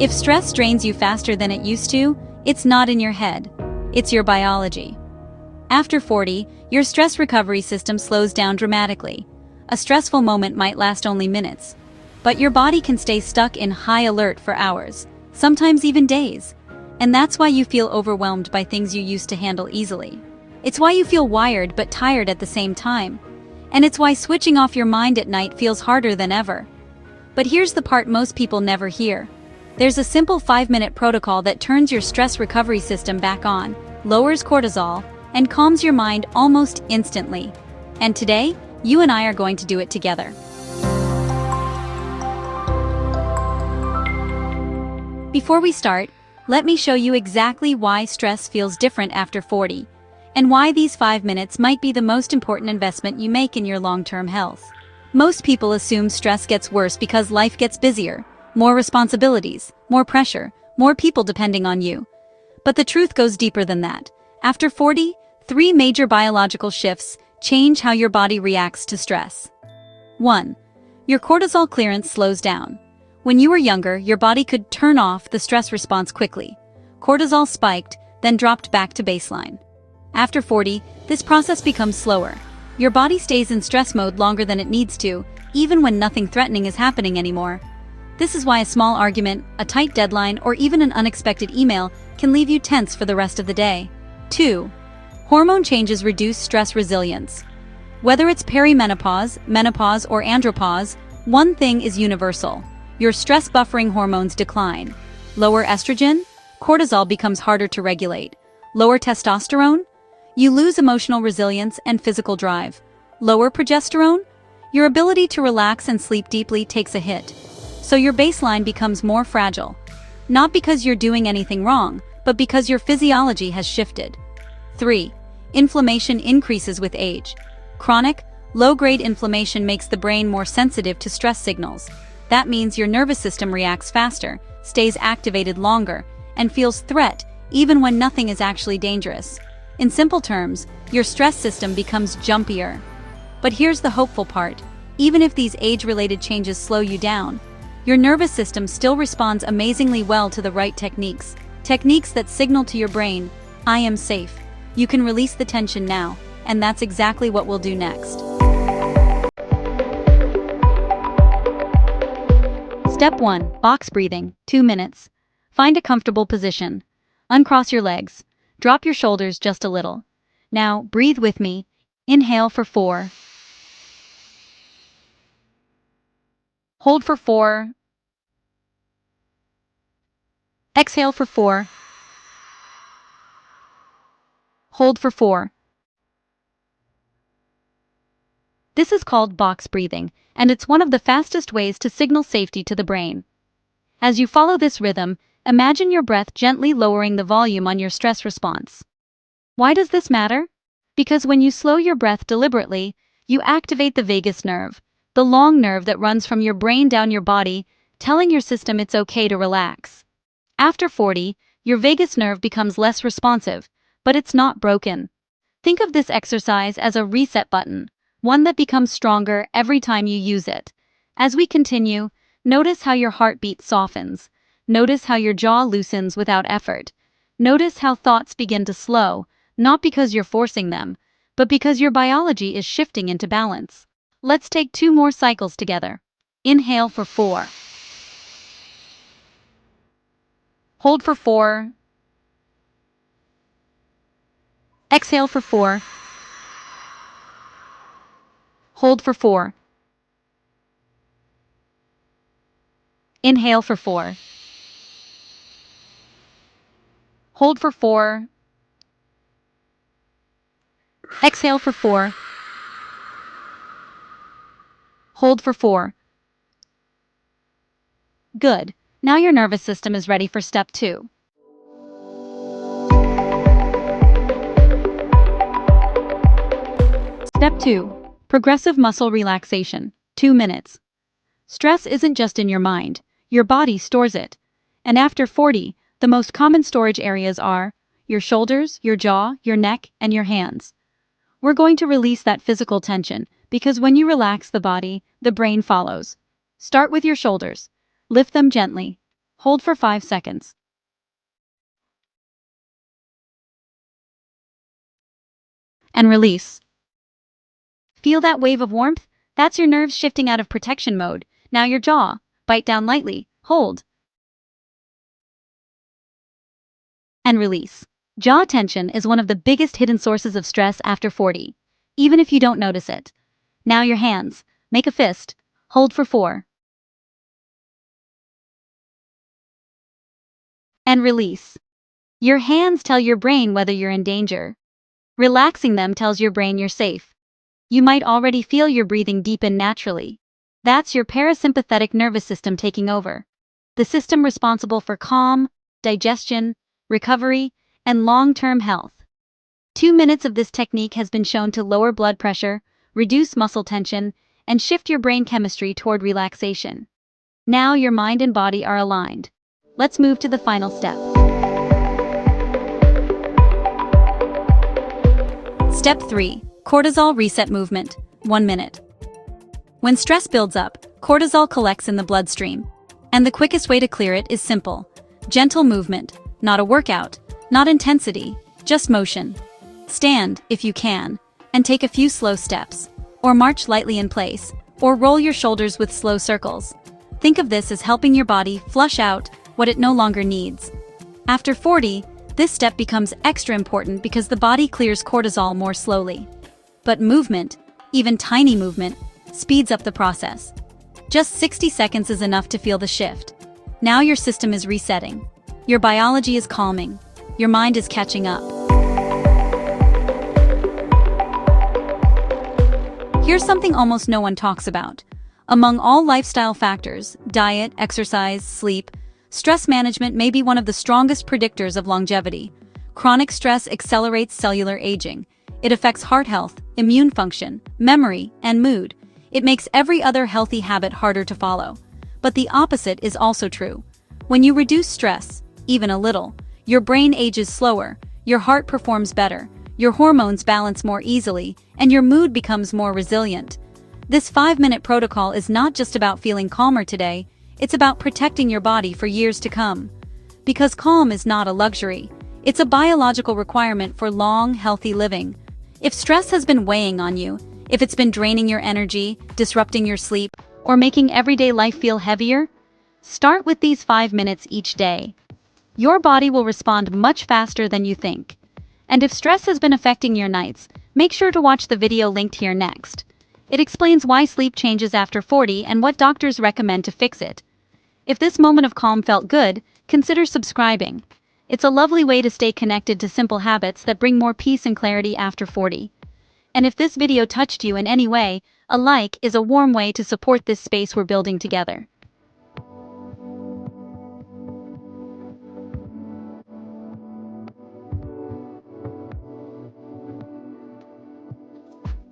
If stress drains you faster than it used to, it's not in your head. It's your biology. After 40, your stress recovery system slows down dramatically. A stressful moment might last only minutes, but your body can stay stuck in high alert for hours, sometimes even days. And that's why you feel overwhelmed by things you used to handle easily. It's why you feel wired but tired at the same time. And it's why switching off your mind at night feels harder than ever. But here's the part most people never hear. There's a simple 5-minute protocol that turns your stress recovery system back on, lowers cortisol, and calms your mind almost instantly. And today, you and I are going to do it together. Before we start, let me show you exactly why stress feels different after 40, and why these 5 minutes might be the most important investment you make in your long-term health. Most people assume stress gets worse because life gets busier, more responsibilities, more pressure, more people depending on you. But the truth goes deeper than that. After 40, 3 major biological shifts change how your body reacts to stress. 1. Your cortisol clearance slows down. When you were younger, your body could turn off the stress response quickly. Cortisol spiked, then dropped back to baseline. After 40, this process becomes slower. Your body stays in stress mode longer than it needs to, even when nothing threatening is happening anymore. This is why a small argument, a tight deadline, or even an unexpected email can leave you tense for the rest of the day. 2. Hormone changes reduce stress resilience. Whether it's perimenopause, menopause, or andropause, one thing is universal. Your stress buffering hormones decline. Lower estrogen, cortisol becomes harder to regulate. Lower testosterone, you lose emotional resilience and physical drive. Lower progesterone, your ability to relax and sleep deeply takes a hit. So your baseline becomes more fragile. Not because you're doing anything wrong, but because your physiology has shifted. 3. Inflammation increases with age. Chronic, low-grade inflammation makes the brain more sensitive to stress signals. That means your nervous system reacts faster, stays activated longer, and feels threat even when nothing is actually dangerous. In simple terms, your stress system becomes jumpier. But here's the hopeful part. Even if these age-related changes slow you down, your nervous system still responds amazingly well to the right techniques. Techniques that signal to your brain, I am safe. You can release the tension now, and that's exactly what we'll do next. Step 1. Box breathing, 2 minutes. Find a comfortable position. Uncross your legs. Drop your shoulders just a little. Now, breathe with me. Inhale for 4. Hold for 4. Exhale for 4. Hold for 4. This is called box breathing, and it's one of the fastest ways to signal safety to the brain. As you follow this rhythm, imagine your breath gently lowering the volume on your stress response. Why does this matter? Because when you slow your breath deliberately, you activate the vagus nerve, the long nerve that runs from your brain down your body, telling your system it's okay to relax. After 40, your vagus nerve becomes less responsive, but it's not broken. Think of this exercise as a reset button, one that becomes stronger every time you use it. As we continue, notice how your heartbeat softens. Notice how your jaw loosens without effort. Notice how thoughts begin to slow, not because you're forcing them, but because your biology is shifting into balance. Let's take 2 more cycles together. Inhale for 4. Hold for 4. Exhale for 4. Hold for 4. Inhale for 4. Hold for 4. Exhale for 4. Hold for 4. Good. Now your nervous system is ready for step 2. Step 2. Progressive muscle relaxation, 2 minutes. Stress isn't just in your mind, your body stores it. And after 40, the most common storage areas are your shoulders, your jaw, your neck, and your hands. We're going to release that physical tension, because when you relax the body, the brain follows. Start with your shoulders. Lift them gently. Hold for 5 seconds. And release. Feel that wave of warmth? That's your nerves shifting out of protection mode. Now your jaw. Bite down lightly. Hold. And release. Jaw tension is one of the biggest hidden sources of stress after 40, even if you don't notice it. Now your hands. Make a fist. Hold for 4. And release. Your hands tell your brain whether you're in danger. Relaxing them tells your brain you're safe. You might already feel your breathing deepen naturally. That's your parasympathetic nervous system taking over. The system responsible for calm, digestion, recovery, and long-term health. 2 minutes of this technique has been shown to lower blood pressure, reduce muscle tension, and shift your brain chemistry toward relaxation. Now your mind and body are aligned. Let's move to the final step. Step 3. Cortisol reset movement. 1 minute. When stress builds up, cortisol collects in the bloodstream. And the quickest way to clear it is simple. Gentle movement, not a workout, not intensity, just motion. Stand, if you can, and take a few slow steps, or march lightly in place, or roll your shoulders with slow circles. Think of this as helping your body flush out what it no longer needs. After 40, this step becomes extra important because the body clears cortisol more slowly. But movement, even tiny movement, speeds up the process. Just 60 seconds is enough to feel the shift. Now your system is resetting. Your biology is calming. Your mind is catching up. Here's something almost no one talks about. Among all lifestyle factors, diet, exercise, sleep, stress management may be one of the strongest predictors of longevity. Chronic stress accelerates cellular aging. It affects heart health, immune function, memory, and mood. It makes every other healthy habit harder to follow. But the opposite is also true. When you reduce stress, even a little, your brain ages slower, your heart performs better, your hormones balance more easily, and your mood becomes more resilient. This 5-minute protocol is not just about feeling calmer today, it's about protecting your body for years to come. Because calm is not a luxury, it's a biological requirement for long, healthy living. If stress has been weighing on you, if it's been draining your energy, disrupting your sleep, or making everyday life feel heavier, start with these 5 minutes each day. Your body will respond much faster than you think. And if stress has been affecting your nights, make sure to watch the video linked here next. It explains why sleep changes after 40 and what doctors recommend to fix it. If this moment of calm felt good, consider subscribing. It's a lovely way to stay connected to simple habits that bring more peace and clarity after 40. And if this video touched you in any way, a like is a warm way to support this space we're building together.